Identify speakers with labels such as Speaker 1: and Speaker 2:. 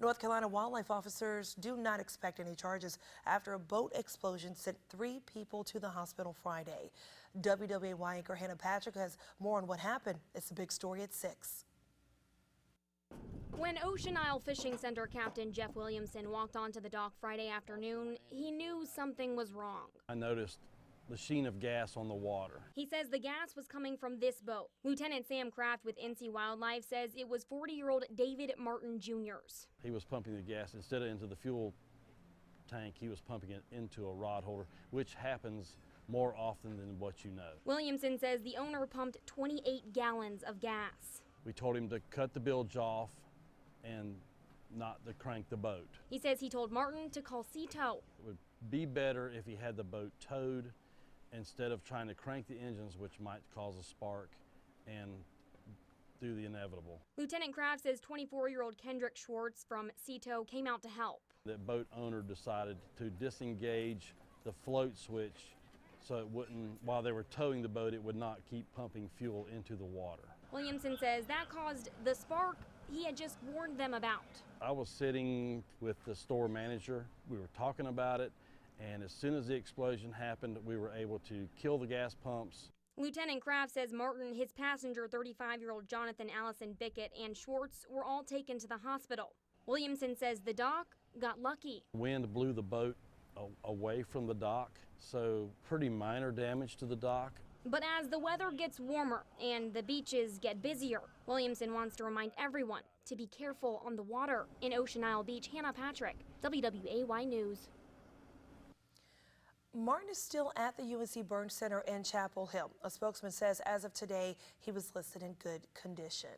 Speaker 1: North Carolina wildlife officers do not expect any charges after a boat explosion sent 3 people to the hospital Friday. WWAY anchor Hannah Patrick has more on what happened. It's a big story at 6.
Speaker 2: When Ocean Isle Fishing Center Captain Jeff Williamson walked onto the dock Friday afternoon, he knew something was wrong.
Speaker 3: I noticed the sheen of gas on the water.
Speaker 2: He says the gas was coming from this boat. Lieutenant Sam Kraft with NC Wildlife says it was 40-year-old David Martin Jr.'s.
Speaker 3: He was pumping the gas instead of into the fuel tank. He was pumping it into a rod holder, which happens more often than what you know.
Speaker 2: Williamson says the owner pumped 28 gallons of gas.
Speaker 3: We told him to cut the bilge off and not to crank the boat.
Speaker 2: He says he told Martin to call Sea Tow.
Speaker 3: It would be better if he had the boat towed instead of trying to crank the engines, which might cause a spark and do the inevitable.
Speaker 2: Lieutenant Kraft says 24-year-old Kendrick Schwartz from Sea Tow came out to help.
Speaker 3: The boat owner decided to disengage the float switch so it wouldn't, while they were towing the boat, it would not keep pumping fuel into the water.
Speaker 2: Williamson says that caused the spark he had just warned them about.
Speaker 3: I was sitting with the store manager. We were talking about it, and as soon as the explosion happened, we were able to kill the gas pumps.
Speaker 2: Lieutenant Kraft says Martin, his passenger, 35-year-old Jonathan Allison Bickett, and Schwartz were all taken to the hospital. Williamson says the dock got lucky.
Speaker 3: Wind blew the boat away from the dock, so pretty minor damage to the dock.
Speaker 2: But as the weather gets warmer and the beaches get busier, Williamson wants to remind everyone to be careful on the water. In Ocean Isle Beach, Hannah Patrick, WWAY News.
Speaker 1: Martin is still at the UNC Burn Center in Chapel Hill. A spokesman says as of today, he was listed in good condition.